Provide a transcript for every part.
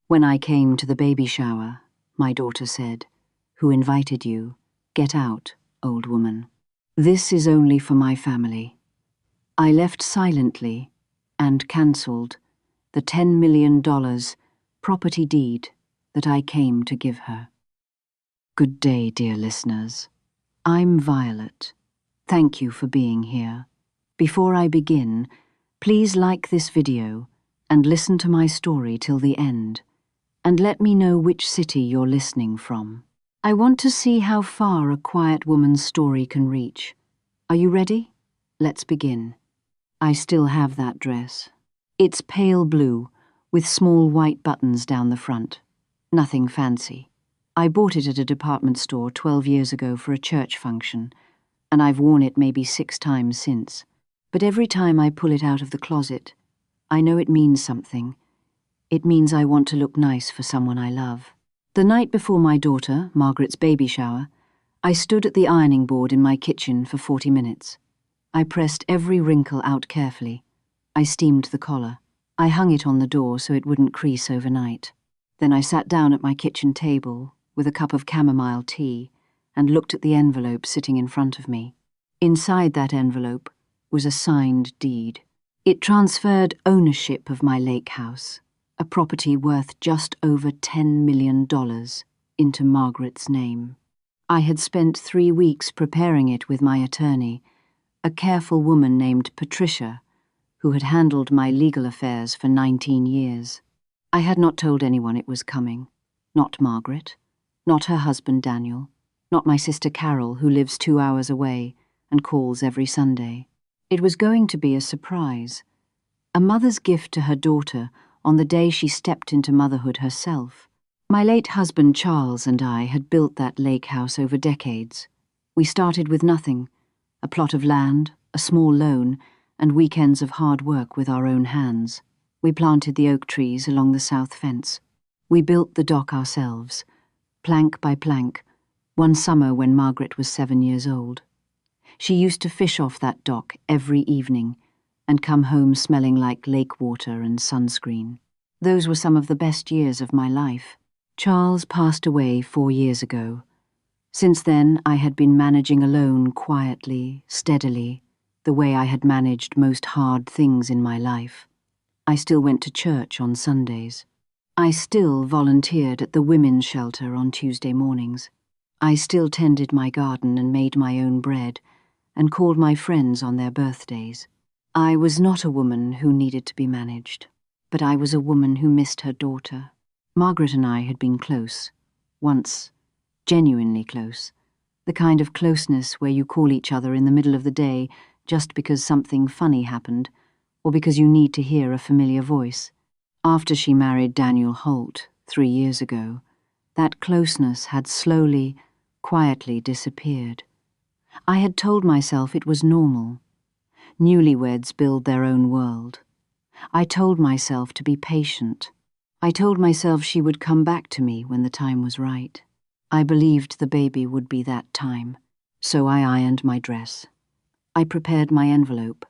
When I came to the baby shower, my daughter said, "Who invited you? Get out, old woman. This is only for my family." I left silently and cancelled the $10 million property deed that I came to give her. Good day, dear listeners. I'm Violet. Thank you for being here. Before I begin, please like this video and listen to my story till the end, and let me know which city you're listening from. I want to see how far a quiet woman's story can reach. Are you ready? Let's begin. I still have that dress. It's pale blue, with small white buttons down the front. Nothing fancy. I bought it at a department store 12 years ago for a church function, and I've worn it maybe 6 times since. But every time I pull it out of the closet, I know it means something. It means I want to look nice for someone I love. The night before my daughter, Margaret's baby shower, I stood at the ironing board in my kitchen for 40 minutes. I pressed every wrinkle out carefully. I steamed the collar. I hung it on the door so it wouldn't crease overnight. Then I sat down at my kitchen table with a cup of chamomile tea and looked at the envelope sitting in front of me. Inside that envelope was a signed deed. It transferred ownership of my lake house, a property worth just over $10 million, into Margaret's name. I had spent 3 weeks preparing it with my attorney, a careful woman named Patricia, who had handled my legal affairs for 19 years. I had not told anyone it was coming. Not Margaret, not her husband Daniel, not my sister Carol, who lives 2 hours away and calls every Sunday. It was going to be a surprise, a mother's gift to her daughter on the day she stepped into motherhood herself. My late husband Charles and I had built that lake house over decades. We started with nothing, a plot of land, a small loan, and weekends of hard work with our own hands. We planted the oak trees along the south fence. We built the dock ourselves, plank by plank, one summer when Margaret was 7 years old. She used to fish off that dock every evening and come home smelling like lake water and sunscreen. Those were some of the best years of my life. Charles passed away 4 years ago. Since then, I had been managing alone quietly, steadily, the way I had managed most hard things in my life. I still went to church on Sundays. I still volunteered at the women's shelter on Tuesday mornings. I still tended my garden and made my own bread and called my friends on their birthdays. I was not a woman who needed to be managed, but I was a woman who missed her daughter. Margaret and I had been close, once, genuinely close, the kind of closeness where you call each other in the middle of the day just because something funny happened or because you need to hear a familiar voice. After she married Daniel Holt 3 years ago, that closeness had slowly, quietly disappeared. I had told myself it was normal. Newlyweds build their own world. I told myself to be patient. I told myself she would come back to me when the time was right. I believed the baby would be that time, so I ironed my dress. I prepared my envelope.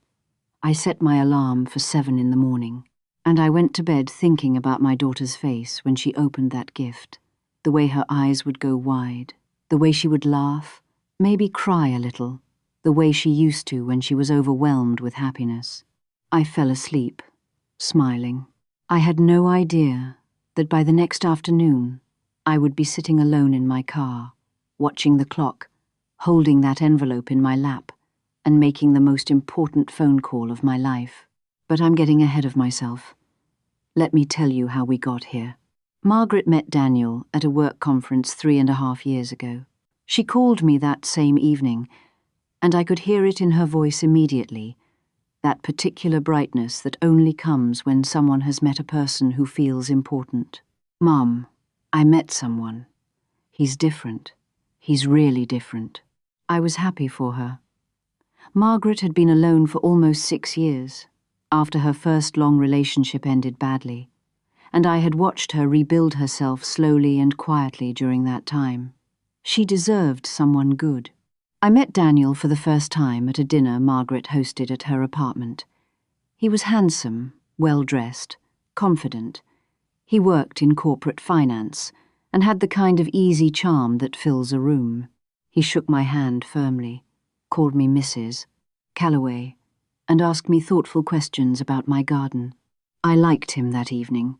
I set my alarm for 7 in the morning, and I went to bed thinking about my daughter's face when she opened that gift, the way her eyes would go wide, the way she would laugh, maybe cry a little, the way she used to when she was overwhelmed with happiness. I fell asleep, smiling. I had no idea that by the next afternoon, I would be sitting alone in my car, watching the clock, holding that envelope in my lap, and making the most important phone call of my life. But I'm getting ahead of myself. Let me tell you how we got here. Margaret met Daniel at a work conference 3.5 years ago. She called me that same evening, and I could hear it in her voice immediately, that particular brightness that only comes when someone has met a person who feels important. "Mom, I met someone. He's different. He's really different." I was happy for her. Margaret had been alone for almost 6 years, after her first long relationship ended badly, and I had watched her rebuild herself slowly and quietly during that time. She deserved someone good. I met Daniel for the first time at a dinner Margaret hosted at her apartment. He was handsome, well-dressed, confident. He worked in corporate finance and had the kind of easy charm that fills a room. He shook my hand firmly, called me Mrs. Calloway, and asked me thoughtful questions about my garden. I liked him that evening.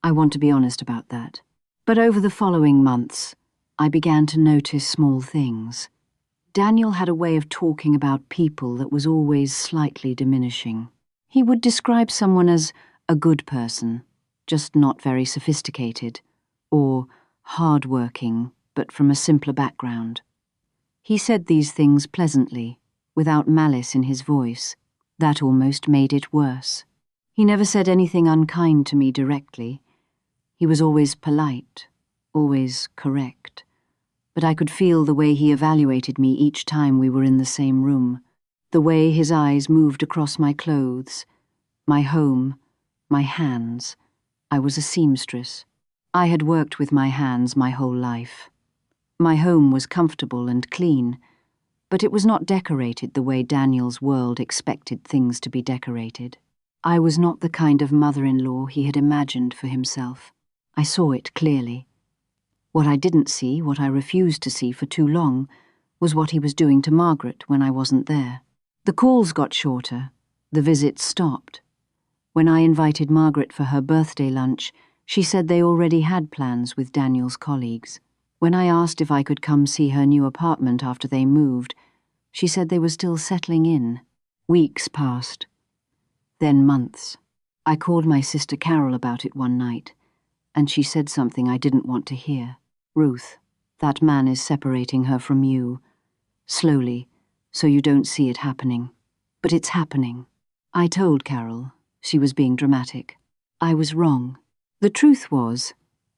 I want to be honest about that. But over the following months, I began to notice small things. Daniel had a way of talking about people that was always slightly diminishing. He would describe someone as a good person, just not very sophisticated, or hard-working, but from a simpler background. He said these things pleasantly, without malice in his voice. That almost made it worse. He never said anything unkind to me directly. He was always polite, always correct. But I could feel the way he evaluated me each time we were in the same room, the way his eyes moved across my clothes, my home, my hands. I was a seamstress. I had worked with my hands my whole life. My home was comfortable and clean, but it was not decorated the way Daniel's world expected things to be decorated. I was not the kind of mother-in-law he had imagined for himself. I saw it clearly. What I didn't see, what I refused to see for too long, was what he was doing to Margaret when I wasn't there. The calls got shorter, the visits stopped. When I invited Margaret for her birthday lunch, she said they already had plans with Daniel's colleagues. When I asked if I could come see her new apartment after they moved, she said they were still settling in. Weeks passed. Then months. I called my sister Carol about it one night, and she said something I didn't want to hear. Ruth, that man is separating her from you. Slowly, so you don't see it happening. But it's happening. I told Carol. She was being dramatic. I was wrong. The truth was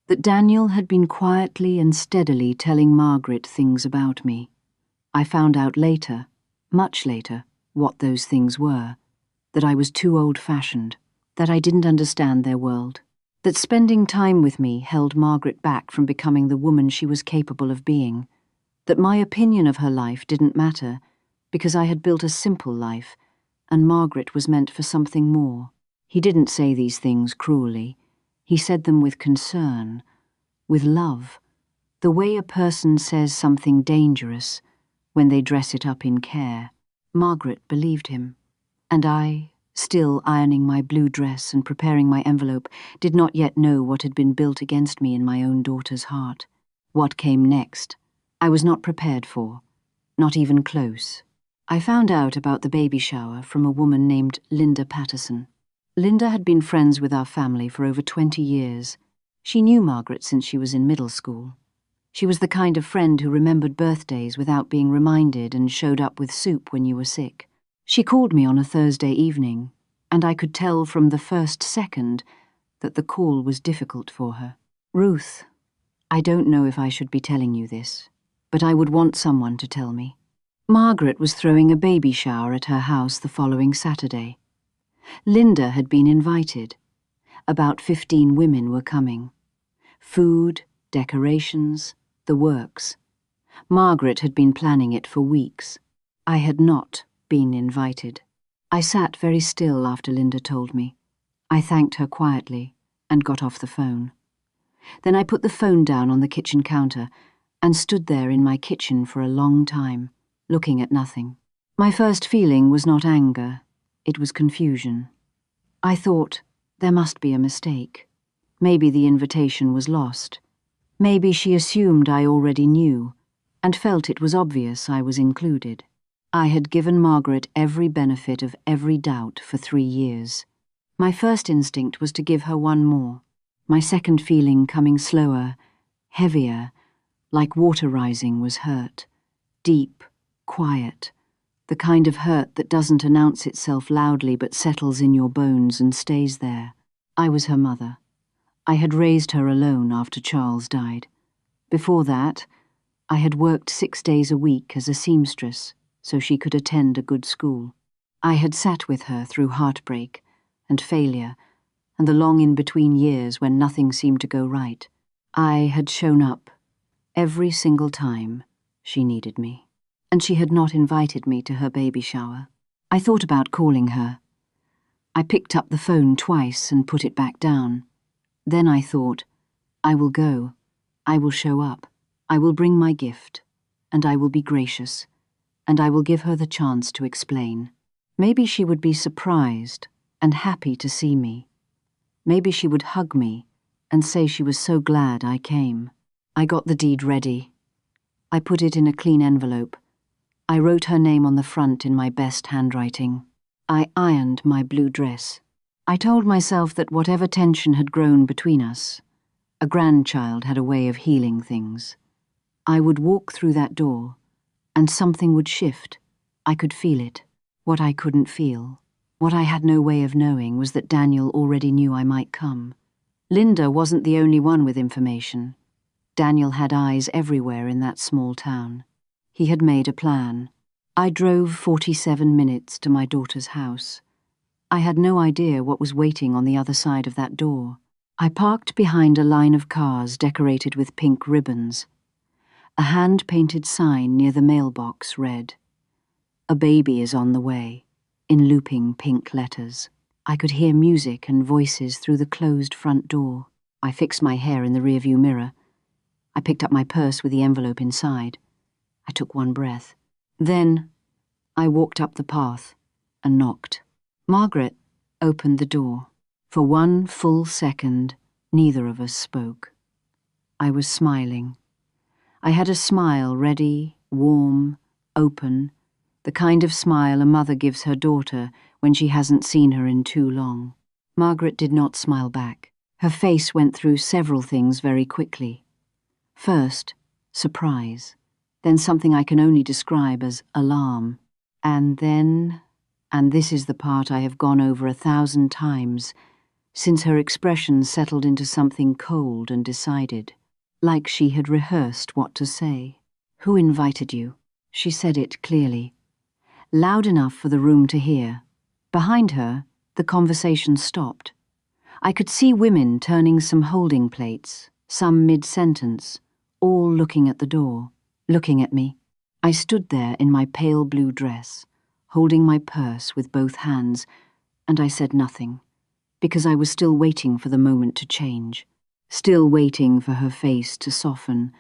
that Daniel had been quietly and steadily telling Margaret things about me. I found out later, much later, what those things were. That I was too old-fashioned, that I didn't understand their world, that spending time with me held Margaret back from becoming the woman she was capable of being, that my opinion of her life didn't matter because I had built a simple life and Margaret was meant for something more. He didn't say these things cruelly. He said them with concern, with love, the way a person says something dangerous when they dress it up in care. Margaret believed him. And I, still ironing my blue dress and preparing my envelope, did not yet know what had been built against me in my own daughter's heart. What came next, I was not prepared for, not even close. I found out about the baby shower from a woman named Linda Patterson. Linda had been friends with our family for over 20 years. She knew Margaret since she was in middle school. She was the kind of friend who remembered birthdays without being reminded and showed up with soup when you were sick. She called me on a Thursday evening, and I could tell from the first second that the call was difficult for her. Ruth, I don't know if I should be telling you this, but I would want someone to tell me. Margaret was throwing a baby shower at her house the following Saturday. Linda had been invited. About 15 women were coming. Food, decorations, the works. Margaret had been planning it for weeks. I had not been invited. I sat very still after Linda told me. I thanked her quietly and got off the phone. Then I put the phone down on the kitchen counter and stood there in my kitchen for a long time, looking at nothing. My first feeling was not anger, it was confusion. I thought, there must be a mistake. Maybe the invitation was lost. Maybe she assumed I already knew, and felt it was obvious I was included. I had given Margaret every benefit of every doubt for 3 years. My first instinct was to give her one more. My second feeling, coming slower, heavier, like water rising, was hurt. Deep, quiet, the kind of hurt that doesn't announce itself loudly but settles in your bones and stays there. I was her mother. I had raised her alone after Charles died. Before that, I had worked 6 days a week as a seamstress so she could attend a good school. I had sat with her through heartbreak and failure and the long in-between years when nothing seemed to go right. I had shown up every single time she needed me. And she had not invited me to her baby shower. I thought about calling her. I picked up the phone twice and put it back down. Then I thought, I will go, I will show up, I will bring my gift, and I will be gracious, and I will give her the chance to explain. Maybe she would be surprised and happy to see me. Maybe she would hug me and say she was so glad I came. I got the deed ready. I put it in a clean envelope. I wrote her name on the front in my best handwriting. I ironed my blue dress. I told myself that whatever tension had grown between us, a grandchild had a way of healing things. I would walk through that door, and something would shift. I could feel it. What I couldn't feel, what I had no way of knowing, was that Daniel already knew I might come. Linda wasn't the only one with information. Daniel had eyes everywhere in that small town. He had made a plan. I drove 47 minutes to my daughter's house. I had no idea what was waiting on the other side of that door. I parked behind a line of cars decorated with pink ribbons. A hand-painted sign near the mailbox read, "A baby is on the way," in looping pink letters. I could hear music and voices through the closed front door. I fixed my hair in the rearview mirror. I picked up my purse with the envelope inside. I took one breath. Then I walked up the path and knocked. Margaret opened the door. For one full second, neither of us spoke. I was smiling. I had a smile ready, warm, open, the kind of smile a mother gives her daughter when she hasn't seen her in too long. Margaret did not smile back. Her face went through several things very quickly. First, surprise, then something I can only describe as alarm, and then, and this is the part I have gone over 1,000 times, since her expression settled into something cold and decided, like she had rehearsed what to say. "Who invited you?" She said it clearly, loud enough for the room to hear. Behind her, the conversation stopped. I could see women turning some holding plates, some mid-sentence, all looking at the door, looking at me. I stood there in my pale blue dress, holding my purse with both hands, and I said nothing, because I was still waiting for the moment to change, still waiting for her face to soften,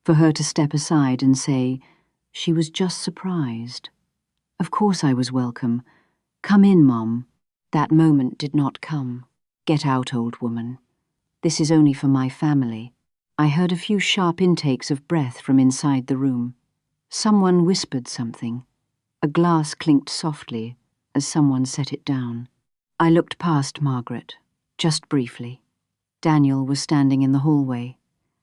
for her to step aside and say, she was just surprised. Of course I was welcome. "Come in, Mom." That moment did not come. "Get out, old woman. This is only for my family." I heard a few sharp intakes of breath from inside the room. Someone whispered something. A glass clinked softly as someone set it down. I looked past Margaret, just briefly. Daniel was standing in the hallway,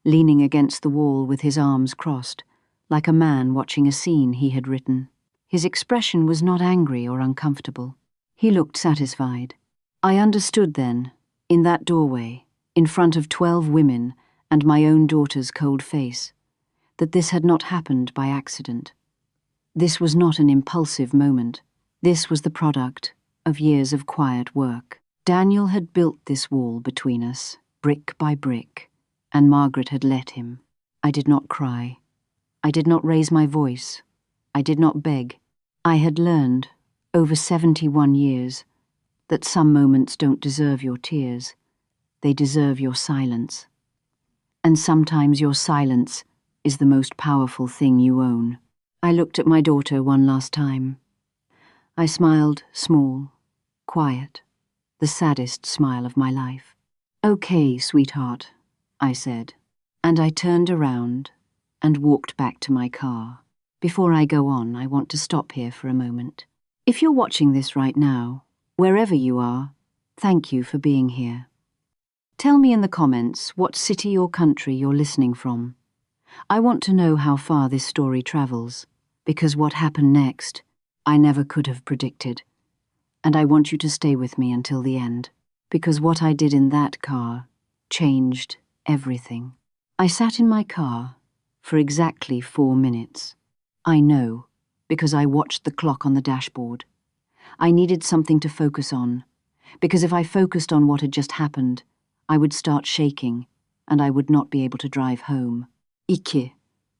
leaning against the wall with his arms crossed, like a man watching a scene he had written. His expression was not angry or uncomfortable. He looked satisfied. I understood then, in that doorway, in front of 12 women and my own daughter's cold face, that this had not happened by accident. This was not an impulsive moment. This was the product of years of quiet work. Daniel had built this wall between us, brick by brick, and Margaret had let him. I did not cry. I did not raise my voice. I did not beg. I had learned, over 71 years, that some moments don't deserve your tears. They deserve your silence. And sometimes your silence is the most powerful thing you own. I looked at my daughter one last time. I smiled, small, quiet, the saddest smile of my life. "Okay, sweetheart," I said, and I turned around and walked back to my car. Before I go on, I want to stop here for a moment. If you're watching this right now, wherever you are, thank you for being here. Tell me in the comments what city or country you're listening from. I want to know how far this story travels, because what happened next, I never could have predicted. And I want you to stay with me until the end, because what I did in that car changed everything. I sat in my car for exactly 4 minutes. I know, because I watched the clock on the dashboard. I needed something to focus on, because if I focused on what had just happened, I would start shaking, and I would not be able to drive home. Ikke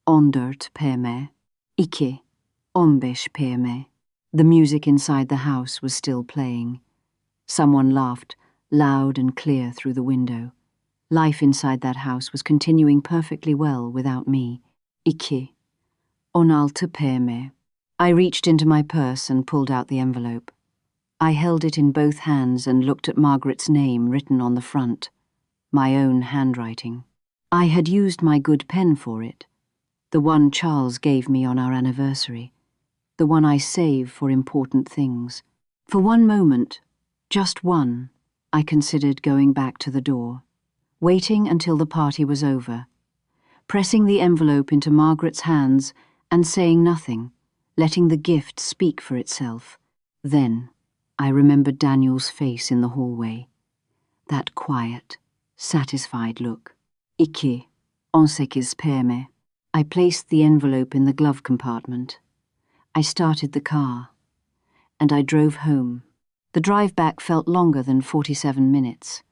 ondert per meg. Ikke ombesh per meg. The music inside the house was still playing. Someone laughed, loud and clear through the window. Life inside that house was continuing perfectly well without me. İki. 16 PM. I reached into my purse and pulled out the envelope. I held it in both hands and looked at Margaret's name written on the front, my own handwriting. I had used my good pen for it, the one Charles gave me on our anniversary, the one I save for important things. For one moment, just one, I considered going back to the door, waiting until the party was over, pressing the envelope into Margaret's hands and saying nothing, letting the gift speak for itself. Then I remembered Daniel's face in the hallway, that quiet, satisfied look. İki. 18 PM. I placed the envelope in the glove compartment. I started the car, and I drove home. The drive back felt longer than 47 minutes.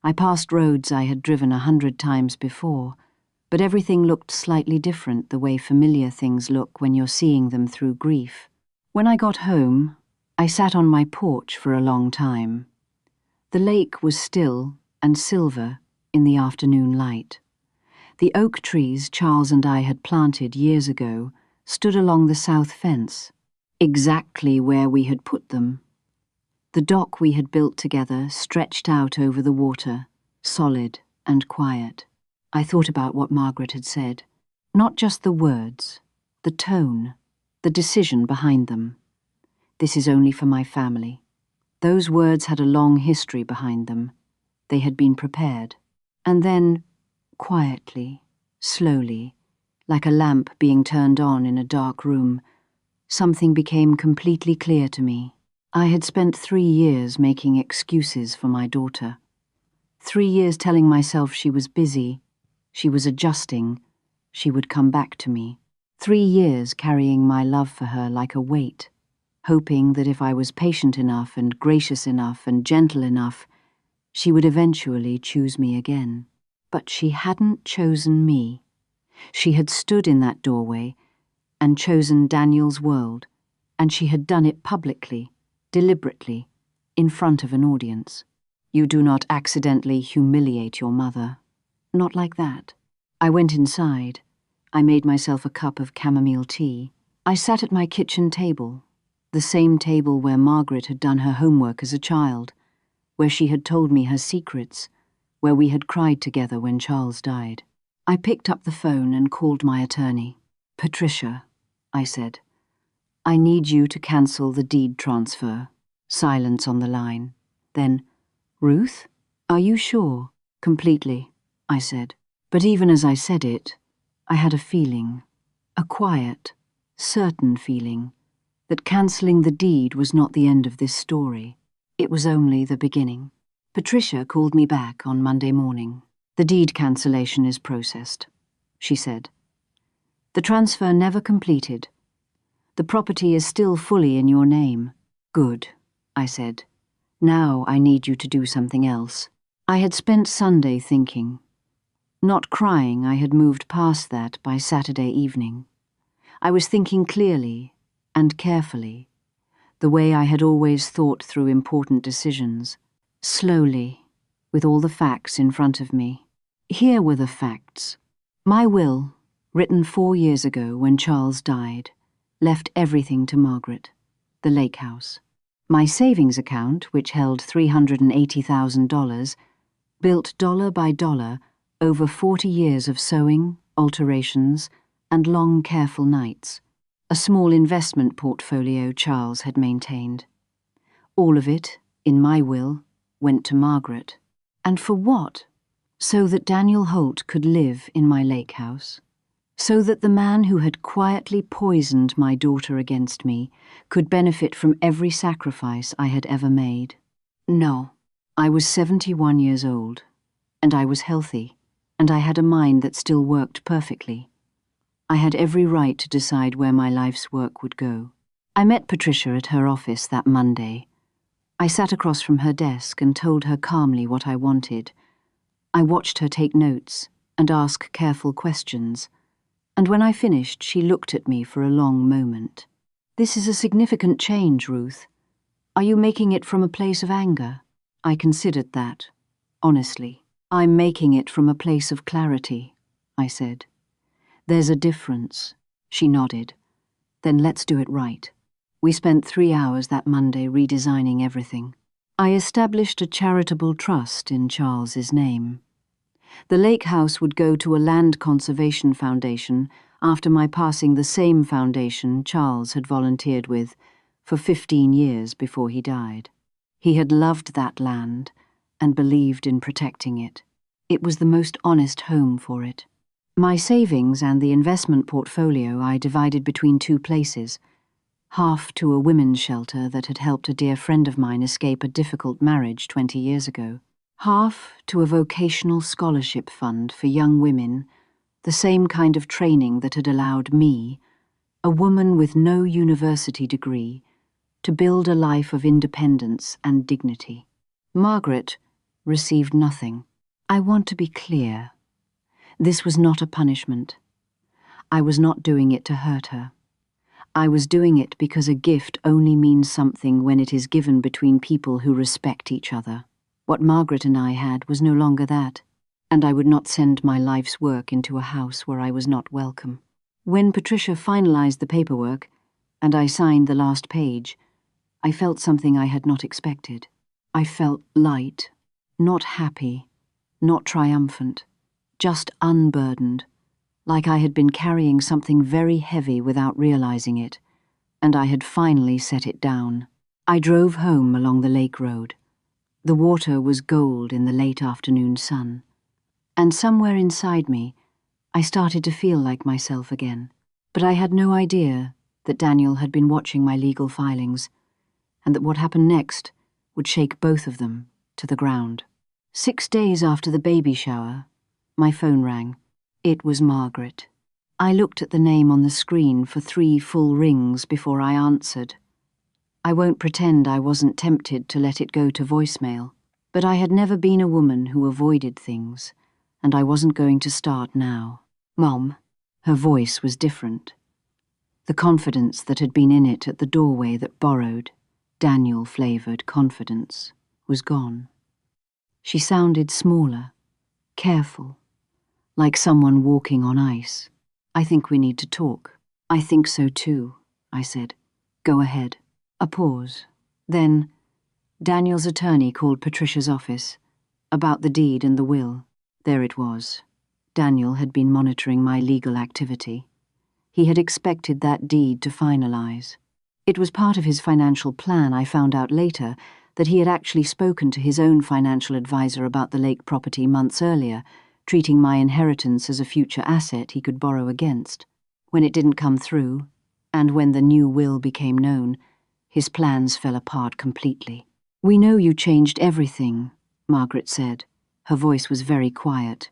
I passed roads I had driven 100 times before, but everything looked slightly different the way familiar things look when you're seeing them through grief. When I got home, I sat on my porch for a long time. The lake was still and silver in the afternoon light. The oak trees Charles and I had planted years ago stood along the south fence, exactly where we had put them. The dock we had built together stretched out over the water, solid and quiet. I thought about what Margaret had said, not just the words, the tone, the decision behind them. This is only for my family. Those words had a long history behind them. They had been prepared. And then, quietly, slowly, like a lamp being turned on in a dark room, something became completely clear to me. I had spent 3 years making excuses for my daughter. 3 years telling myself she was busy, she was adjusting, she would come back to me. 3 years carrying my love for her like a weight, hoping that if I was patient enough and gracious enough and gentle enough, she would eventually choose me again. But she hadn't chosen me. She had stood in that doorway and chosen Daniel's world, and she had done it publicly, deliberately, in front of an audience. You do not accidentally humiliate your mother. Not like that. I went inside. I made myself a cup of chamomile tea. I sat at my kitchen table, the same table where Margaret had done her homework as a child, where she had told me her secrets, where we had cried together when Charles died. I picked up the phone and called my attorney. "Patricia," I said, "I need you to cancel the deed transfer." Silence on the line. Then, "Ruth, are you sure?" "Completely," I said. But even as I said it, I had a feeling, a quiet, certain feeling, that cancelling the deed was not the end of this story. It was only the beginning. Patricia called me back on Monday morning. "The deed cancellation is processed," she said. "The transfer never completed. The property is still fully in your name." "Good," I said. "Now I need you to do something else." I had spent Sunday thinking. Not crying, I had moved past that by Saturday evening. I was thinking clearly and carefully, the way I had always thought through important decisions, slowly, with all the facts in front of me. Here were the facts. My will, written 4 years ago when Charles died, left everything to Margaret, the lake house. My savings account, which held $380,000, built dollar by dollar over 40 years of sewing, alterations, and long, careful nights. A small investment portfolio Charles had maintained. All of it, in my will, went to Margaret. And for what? So that Daniel Holt could live in my lake house. So that the man who had quietly poisoned my daughter against me could benefit from every sacrifice I had ever made. No, I was 71 years old, and I was healthy, and I had a mind that still worked perfectly. I had every right to decide where my life's work would go. I met Patricia at her office that Monday. I sat across from her desk and told her calmly what I wanted. I watched her take notes and ask careful questions, and when I finished, she looked at me for a long moment. "This is a significant change, Ruth. Are you making it from a place of anger?" I considered that, honestly. I'm making it from a place of clarity, I said. There's a difference. She nodded. Then let's do it right. We spent 3 hours that Monday redesigning everything. I established a charitable trust in Charles's name. The lake house would go to a land conservation foundation after my passing the same foundation Charles had volunteered with for 15 years before he died. He had loved that land and believed in protecting it. It was the most honest home for it. My savings and the investment portfolio I divided between 2 places, half to a women's shelter that had helped a dear friend of mine escape a difficult marriage 20 years ago, half to a vocational scholarship fund for young women, the same kind of training that had allowed me, a woman with no university degree, to build a life of independence and dignity. Margaret received nothing. I want to be clear. This was not a punishment. I was not doing it to hurt her. I was doing it because a gift only means something when it is given between people who respect each other. What Margaret and I had was no longer that, and I would not send my life's work into a house where I was not welcome. When Patricia finalized the paperwork, and I signed the last page, I felt something I had not expected. I felt light, not happy, not triumphant, just unburdened, like I had been carrying something very heavy without realizing it, and I had finally set it down. I drove home along the lake road. The water was gold in the late afternoon sun, and somewhere inside me, I started to feel like myself again. But I had no idea that Daniel had been watching my legal filings, and that what happened next would shake both of them to the ground. 6 days after the baby shower, my phone rang. It was Margaret. I looked at the name on the screen for 3 full rings before I answered. I won't pretend I wasn't tempted to let it go to voicemail, but I had never been a woman who avoided things, and I wasn't going to start now. Mom. Her voice was different. The confidence that had been in it at the doorway that borrowed, Daniel-flavored confidence, was gone. She sounded smaller, careful, like someone walking on ice. I think we need to talk. I think so too, I said. Go ahead. A pause. Then, Daniel's attorney called Patricia's office, about the deed and the will. There it was. Daniel had been monitoring my legal activity. He had expected that deed to finalize. It was part of his financial plan, I found out later, that he had actually spoken to his own financial advisor about the lake property months earlier, treating my inheritance as a future asset he could borrow against. When it didn't come through, and when the new will became known, his plans fell apart completely. We know you changed everything, Margaret said. Her voice was very quiet.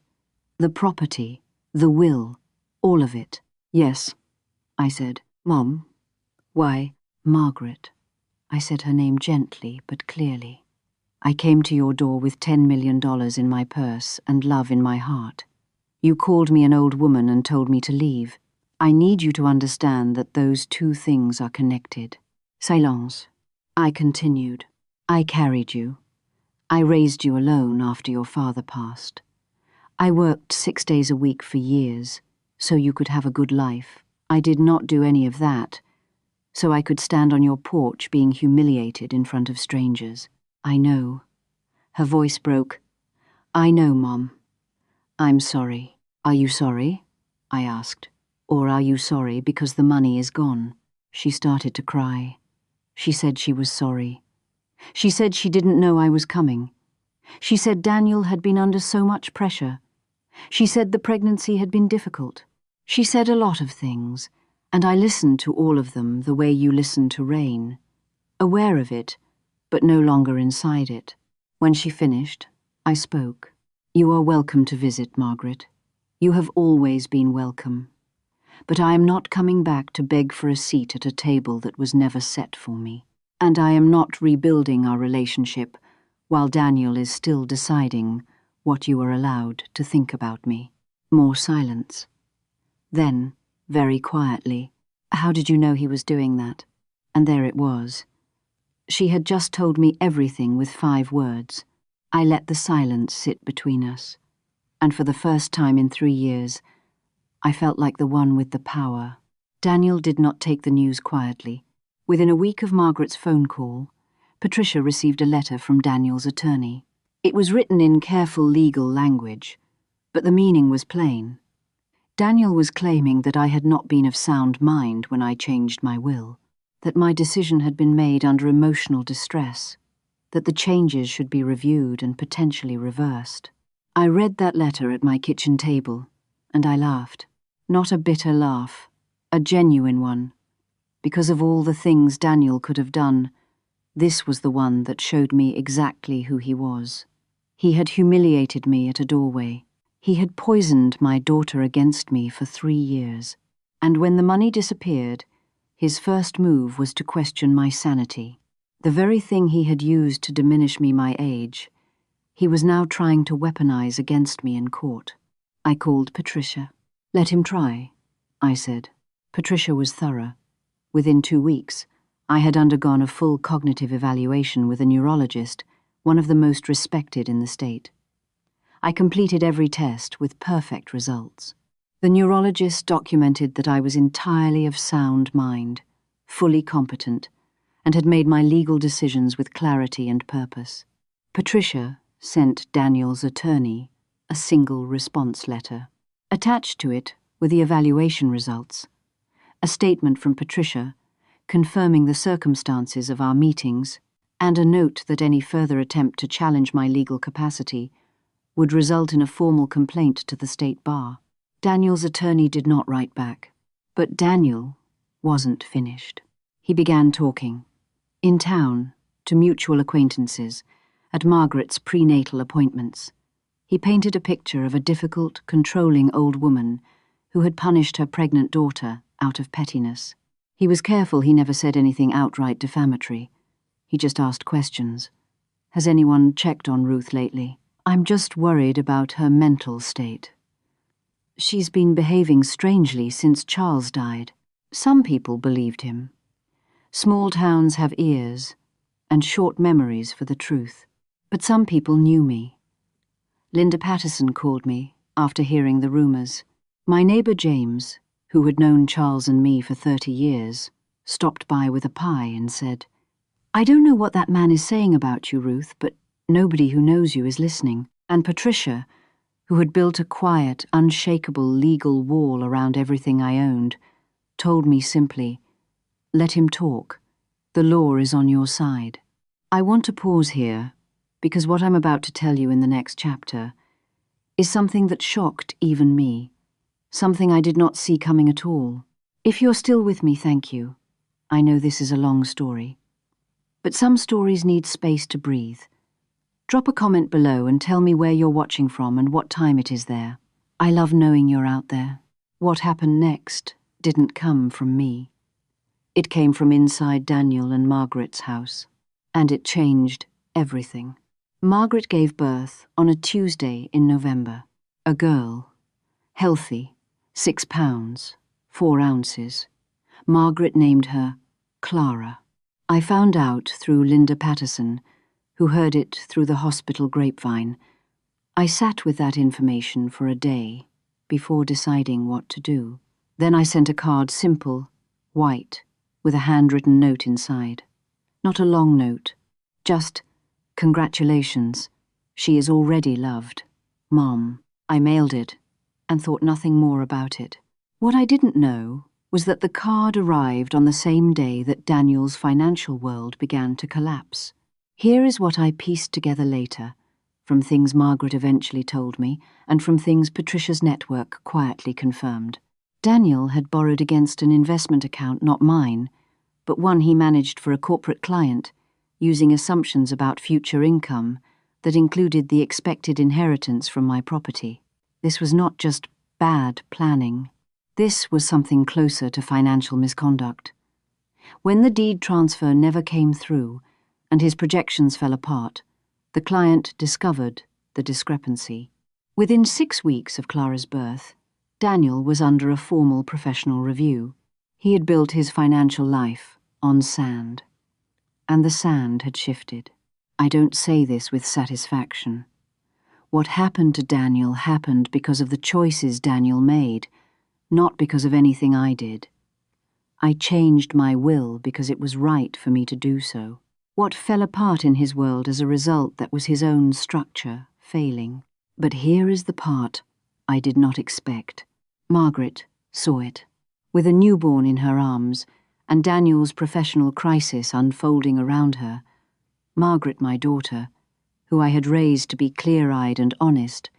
The property, the will, all of it. Yes, I said. Mom? Why, Margaret. I said her name gently but clearly. I came to your door with $10 million in my purse and love in my heart. You called me an old woman and told me to leave. I need you to understand that those 2 things are connected. Silence. I continued. I carried you. I raised you alone after your father passed. I worked 6 days a week for years, so you could have a good life. I did not do any of that, so I could stand on your porch being humiliated in front of strangers. I know. Her voice broke. I know, Mom. I'm sorry. Are you sorry? I asked. Or are you sorry because the money is gone? She started to cry. She said she was sorry. She said she didn't know I was coming. She said Daniel had been under so much pressure. She said the pregnancy had been difficult. She said a lot of things, and I listened to all of them the way you listen to rain, aware of it, but no longer inside it. When she finished, I spoke. You are welcome to visit, Margaret. You have always been welcome. But I am not coming back to beg for a seat at a table that was never set for me. And I am not rebuilding our relationship while Daniel is still deciding what you are allowed to think about me. More silence. Then, very quietly, how did you know he was doing that? And there it was. She had just told me everything with 5 words. I let the silence sit between us, and for the first time in 3 years, I felt like the one with the power. Daniel did not take the news quietly. Within a week of Margaret's phone call, Patricia received a letter from Daniel's attorney. It was written in careful legal language, but the meaning was plain. Daniel was claiming that I had not been of sound mind when I changed my will, that my decision had been made under emotional distress, that the changes should be reviewed and potentially reversed. I read that letter at my kitchen table, and I laughed. Not a bitter laugh, a genuine one. Because of all the things Daniel could have done, this was the one that showed me exactly who he was. He had humiliated me at a doorway. He had poisoned my daughter against me for 3 years. And when the money disappeared, his first move was to question my sanity. The very thing he had used to diminish me my age, he was now trying to weaponize against me in court. I called Patricia. "Let him try," I said. Patricia was thorough. Within 2 weeks, I had undergone a full cognitive evaluation with a neurologist, one of the most respected in the state. I completed every test with perfect results. The neurologist documented that I was entirely of sound mind, fully competent, and had made my legal decisions with clarity and purpose. Patricia sent Daniel's attorney a single response letter. Attached to it were the evaluation results, a statement from Patricia confirming the circumstances of our meetings, and a note that any further attempt to challenge my legal capacity would result in a formal complaint to the state bar. Daniel's attorney did not write back, but Daniel wasn't finished. He began talking. In town, to mutual acquaintances, at Margaret's prenatal appointments. He painted a picture of a difficult, controlling old woman who had punished her pregnant daughter out of pettiness. He was careful he never said anything outright defamatory. He just asked questions. "Has anyone checked on Ruth lately? I'm just worried about her mental state. She's been behaving strangely since Charles died." Some people believed him. Small towns have ears and short memories for the truth. But some people knew me. Linda Patterson called me after hearing the rumors. My neighbor James, who had known Charles and me for 30 years, stopped by with a pie and said, "I don't know what that man is saying about you, Ruth, but nobody who knows you is listening." And Patricia, who had built a quiet, unshakable legal wall around everything I owned, told me simply, "Let him talk. The law is on your side." I want to pause here, because what I'm about to tell you in the next chapter is something that shocked even me, something I did not see coming at all. If you're still with me, thank you. I know this is a long story. But some stories need space to breathe. Drop a comment below and tell me where you're watching from and what time it is there. I love knowing you're out there. What happened next didn't come from me. It came from inside Daniel and Margaret's house, and it changed everything. Margaret gave birth on a Tuesday in November. A girl, healthy, 6 pounds, 4 ounces. Margaret named her Clara. I found out through Linda Patterson, who heard it through the hospital grapevine. I sat with that information for a day before deciding what to do. Then I sent a card, simple, white, with a handwritten note inside. Not a long note, just, "Congratulations, she is already loved. Mom." I mailed it and thought nothing more about it. What I didn't know was that the card arrived on the same day that Daniel's financial world began to collapse. Here is what I pieced together later, from things Margaret eventually told me and from things Patricia's network quietly confirmed. Daniel had borrowed against an investment account not mine, but one he managed for a corporate client, using assumptions about future income that included the expected inheritance from my property. This was not just bad planning. This was something closer to financial misconduct. When the deed transfer never came through and his projections fell apart, the client discovered the discrepancy. Within 6 weeks of Clara's birth, Daniel was under a formal professional review. He had built his financial life on sand, and the sand had shifted. I don't say this with satisfaction. What happened to Daniel happened because of the choices Daniel made, not because of anything I did. I changed my will because it was right for me to do so. What fell apart in his world as a result that was his own structure, failing. But here is the part I did not expect. Margaret saw it. With a newborn in her arms, and Daniel's professional crisis unfolding around her, Margaret, my daughter, who I had raised to be clear-eyed and honest,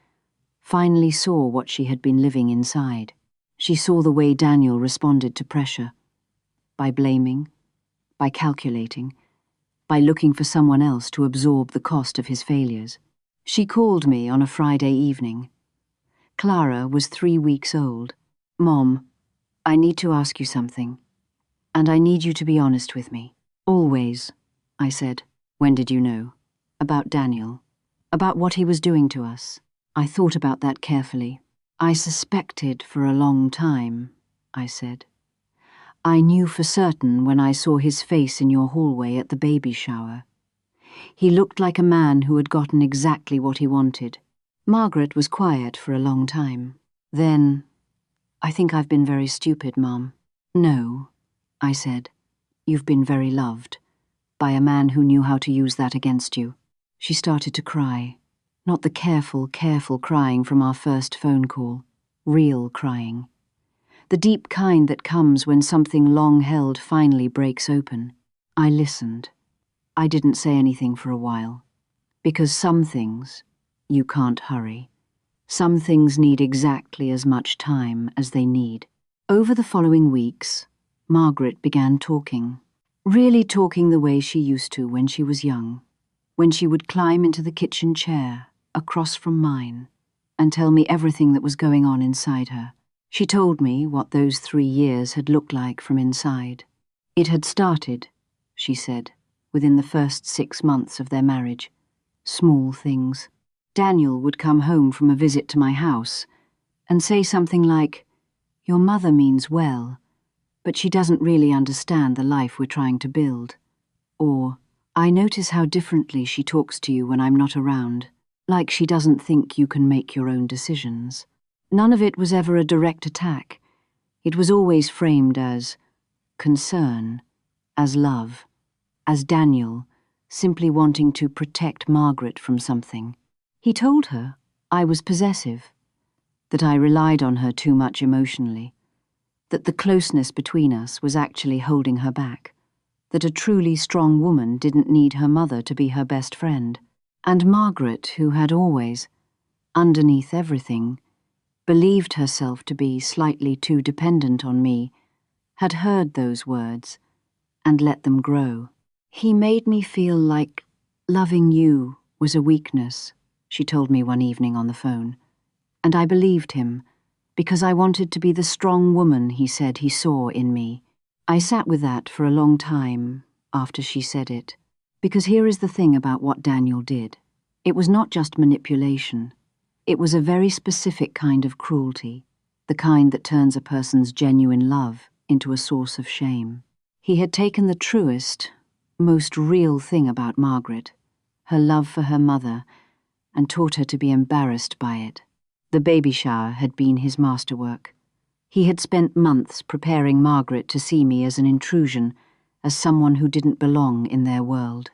finally saw what she had been living inside. She saw the way Daniel responded to pressure, by blaming, by calculating, by looking for someone else to absorb the cost of his failures. She called me on a Friday evening. Clara was 3 weeks old. "Mom, I need to ask you something, and I need you to be honest with me." "Always," I said. "When did you know?" "About Daniel. About what he was doing to us." I thought about that carefully. "I suspected for a long time," I said. "I knew for certain when I saw his face in your hallway at the baby shower. He looked like a man who had gotten exactly what he wanted." Margaret was quiet for a long time. Then, "I think I've been very stupid, Mom." "No," I said. "You've been very loved, by a man who knew how to use that against you." She started to cry. Not the careful crying from our first phone call. Real crying. The deep kind that comes when something long held finally breaks open. I listened. I didn't say anything for a while. Because some things you can't hurry. Some things need exactly as much time as they need. Over the following weeks, Margaret began talking. Really talking the way she used to when she was young. When she would climb into the kitchen chair, across from mine, and tell me everything that was going on inside her. She told me what those 3 years had looked like from inside. It had started, she said, within the first 6 months of their marriage. Small things. Daniel would come home from a visit to my house and say something like, "Your mother means well, but she doesn't really understand the life we're trying to build." Or, "I notice how differently she talks to you when I'm not around, like she doesn't think you can make your own decisions." None of it was ever a direct attack. It was always framed as concern, as love, as Daniel, simply wanting to protect Margaret from something. He told her I was possessive, that I relied on her too much emotionally, that the closeness between us was actually holding her back, that a truly strong woman didn't need her mother to be her best friend. And Margaret, who had always, underneath everything, believed herself to be slightly too dependent on me, had heard those words and let them grow. "He made me feel like loving you was a weakness," she told me one evening on the phone. And I believed him, because I wanted to be the strong woman he said he saw in me. I sat with that for a long time after she said it, because here is the thing about what Daniel did. It was not just manipulation. It was a very specific kind of cruelty, the kind that turns a person's genuine love into a source of shame. He had taken the truest, most real thing about Margaret, her love for her mother, and taught her to be embarrassed by it. The baby shower had been his masterwork. He had spent months preparing Margaret to see me as an intrusion, as someone who didn't belong in their world.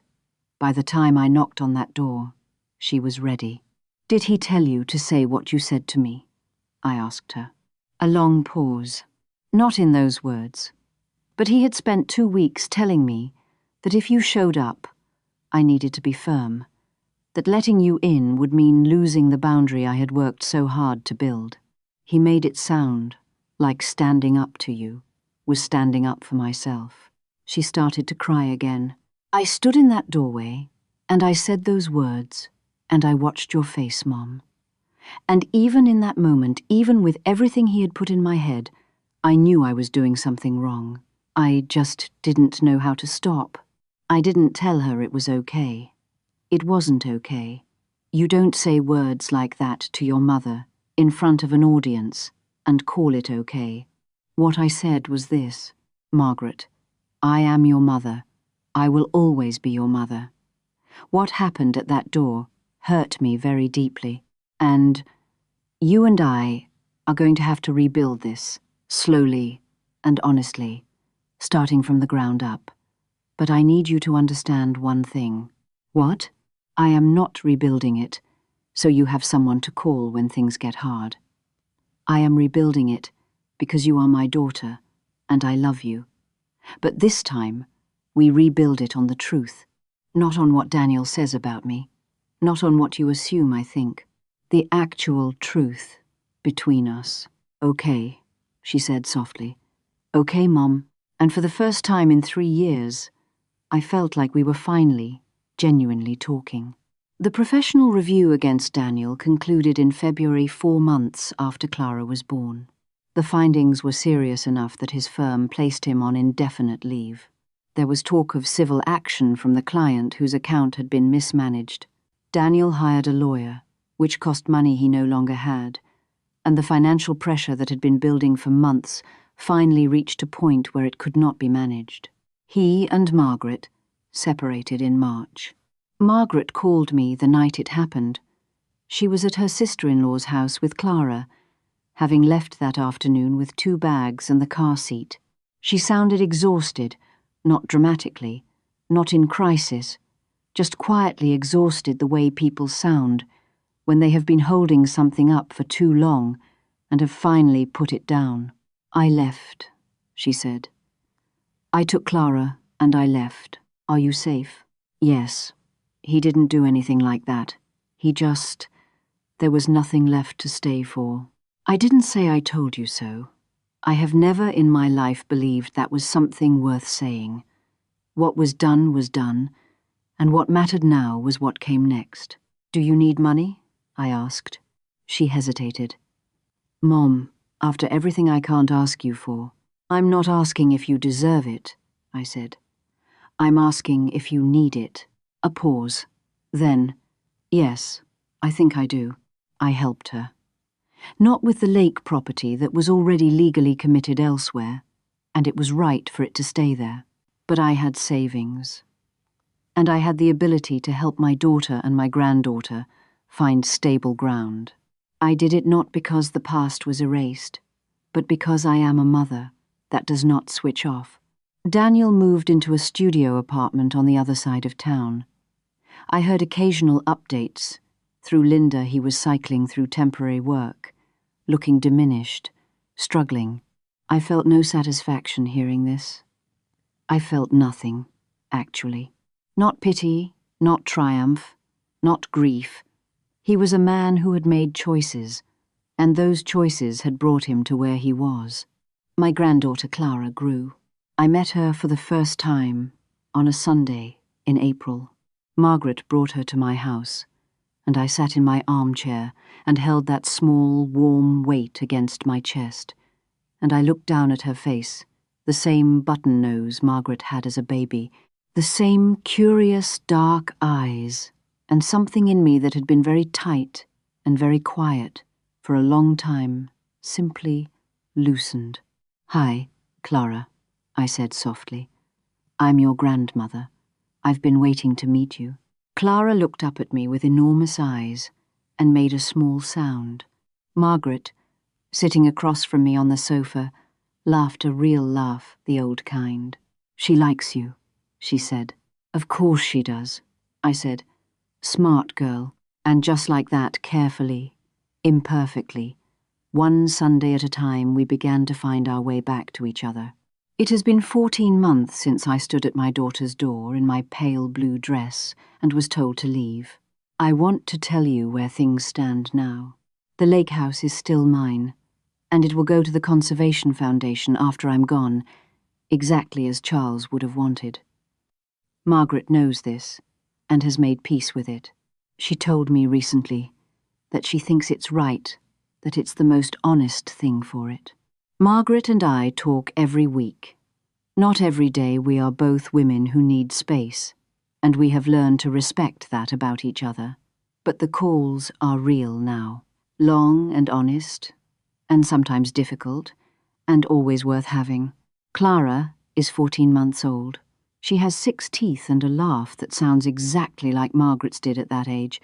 By the time I knocked on that door, she was ready. "Did he tell you to say what you said to me?" I asked her. A long pause. Not in those words. But he had spent 2 weeks telling me that if you showed up, I needed to be firm, that letting you in would mean losing the boundary I had worked so hard to build. He made it sound like standing up to you was standing up for myself. She started to cry again. "I stood in that doorway, and I said those words, and I watched your face, Mom. And even in that moment, even with everything he had put in my head, I knew I was doing something wrong. I just didn't know how to stop. I didn't tell her it was okay. It wasn't okay. You don't say words like that to your mother, in front of an audience, and call it okay. What I said was this: Margaret, I am your mother. I will always be your mother. What happened at that door hurt me very deeply. And you and I are going to have to rebuild this, slowly and honestly, starting from the ground up. But I need you to understand one thing. What? I am not rebuilding it, so you have someone to call when things get hard. I am rebuilding it because you are my daughter, and I love you. But this time, we rebuild it on the truth, not on what Daniel says about me, not on what you assume I think. The actual truth between us. Okay, she said softly. Okay, Mom. And for the first time in 3 years, I felt like we were finally, genuinely talking. The professional review against Daniel concluded in February, 4 months after Clara was born. The findings were serious enough that his firm placed him on indefinite leave. There was talk of civil action from the client whose account had been mismanaged. Daniel hired a lawyer, which cost money he no longer had, and the financial pressure that had been building for months finally reached a point where it could not be managed. He and Margaret separated in March. Margaret called me the night it happened. She was at her sister-in-law's house with Clara, having left that afternoon with 2 bags and the car seat. She sounded exhausted, not dramatically, not in crisis, just quietly exhausted the way people sound when they have been holding something up for too long and have finally put it down. I left, she said. I took Clara and I left. Are you safe? Yes. He didn't do anything like that. There was nothing left to stay for. I didn't say I told you so. I have never in my life believed that was something worth saying. What was done, and what mattered now was what came next. Do you need money? I asked. She hesitated. Mom, after everything I can't ask you for, I'm not asking if you deserve it, I said. I'm asking if you need it. A pause. Then, yes, I think I do. I helped her. Not with the lake property that was already legally committed elsewhere, and it was right for it to stay there. But I had savings. And I had the ability to help my daughter and my granddaughter find stable ground. I did it not because the past was erased, but because I am a mother that does not switch off. Daniel moved into a studio apartment on the other side of town. I heard occasional updates. Through Linda, he was cycling through temporary work, looking diminished, struggling. I felt no satisfaction hearing this. I felt nothing, actually. Not pity, not triumph, not grief. He was a man who had made choices, and those choices had brought him to where he was. My granddaughter Clara grew. I met her for the first time on a Sunday in April. Margaret brought her to my house, and I sat in my armchair and held that small, warm weight against my chest, and I looked down at her face, the same button nose Margaret had as a baby, the same curious, dark eyes, and something in me that had been very tight and very quiet for a long time simply loosened. Hi, Clara, I said softly. I'm your grandmother. I've been waiting to meet you. Clara looked up at me with enormous eyes and made a small sound. Margaret, sitting across from me on the sofa, laughed a real laugh, the old kind. She likes you, she said. Of course she does, I said. Smart girl. And just like that, carefully, imperfectly, one Sunday at a time, we began to find our way back to each other. It has been 14 months since I stood at my daughter's door in my pale blue dress and was told to leave. I want to tell you where things stand now. The lake house is still mine, and it will go to the Conservation Foundation after I'm gone, exactly as Charles would have wanted. Margaret knows this, and has made peace with it. She told me recently that she thinks it's right, that it's the most honest thing for it. Margaret and I talk every week. Not every day. We are both women who need space, and we have learned to respect that about each other. But the calls are real now, long and honest, and sometimes difficult, and always worth having. Clara is 14 months old. She has 6 teeth and a laugh that sounds exactly like Margaret's did at that age,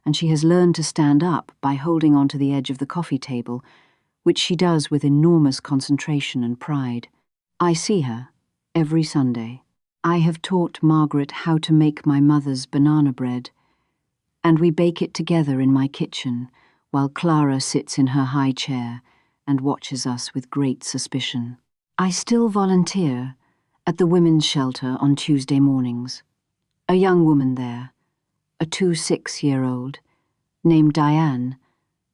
and she has learned to stand up by holding onto the edge of the coffee table, which she does with enormous concentration and pride. I see her every Sunday. I have taught Margaret how to make my mother's banana bread, and we bake it together in my kitchen while Clara sits in her high chair and watches us with great suspicion. I still volunteer at the women's shelter on Tuesday mornings. A young woman there, a 6-year-old, named Diane,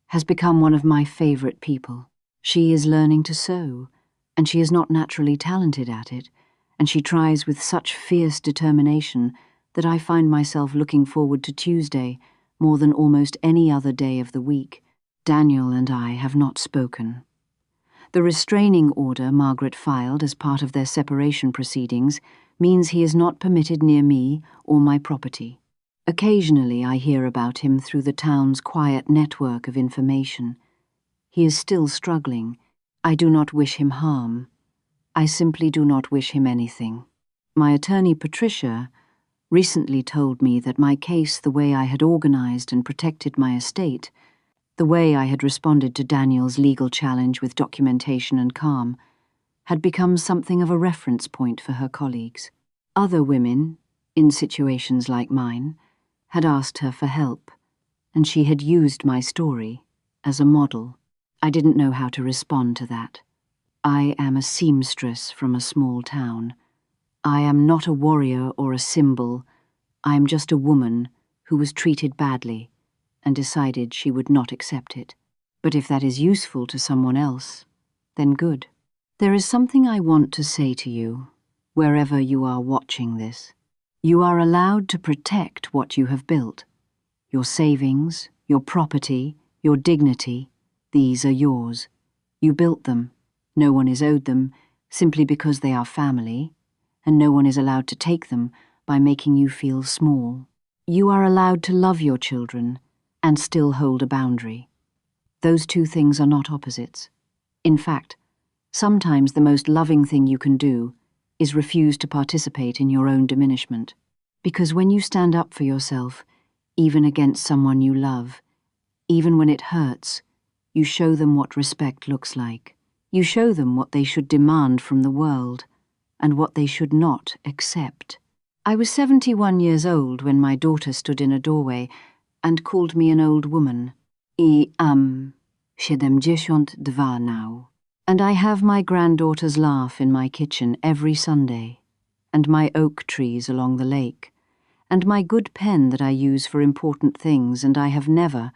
has become one of my favorite people. She is learning to sew, and she is not naturally talented at it, and she tries with such fierce determination that I find myself looking forward to Tuesday more than almost any other day of the week. Daniel and I have not spoken. The restraining order Margaret filed as part of their separation proceedings means he is not permitted near me or my property. Occasionally I hear about him through the town's quiet network of information. He is still struggling. I do not wish him harm. I simply do not wish him anything. My attorney, Patricia, recently told me that my case, the way I had organized and protected my estate, the way I had responded to Daniel's legal challenge with documentation and calm, had become something of a reference point for her colleagues. Other women, in situations like mine, had asked her for help, and she had used my story as a model. I didn't know how to respond to that. I am a seamstress from a small town. I am not a warrior or a symbol. I am just a woman who was treated badly and decided she would not accept it. But if that is useful to someone else, then good. There is something I want to say to you, wherever you are watching this. You are allowed to protect what you have built. Your savings, your property, your dignity, these are yours. You built them. No one is owed them simply because they are family, and no one is allowed to take them by making you feel small. You are allowed to love your children and still hold a boundary. Those two things are not opposites. In fact, sometimes the most loving thing you can do is refuse to participate in your own diminishment. Because when you stand up for yourself, even against someone you love, even when it hurts, you show them what respect looks like. You show them what they should demand from the world, and what they should not accept. I was 71 years old when my daughter stood in a doorway and called me an old woman. I am 72 now. And I have my granddaughter's laugh in my kitchen every Sunday, and my oak trees along the lake, and my good pen that I use for important things, and I have never,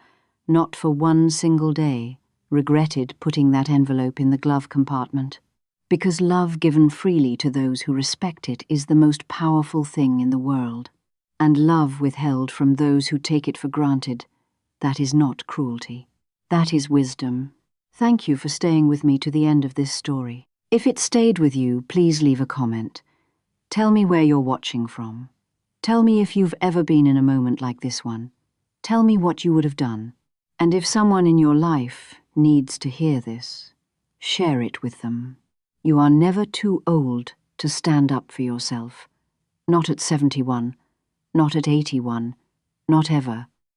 not for one single day, regretted putting that envelope in the glove compartment. Because love given freely to those who respect it is the most powerful thing in the world, and love withheld from those who take it for granted, that is not cruelty. That is wisdom. Thank you for staying with me to the end of this story. If it stayed with you, please leave a comment. Tell me where you're watching from. Tell me if you've ever been in a moment like this one. Tell me what you would have done. And if someone in your life needs to hear this, share it with them. You are never too old to stand up for yourself. Not at 71, not at 81, not ever.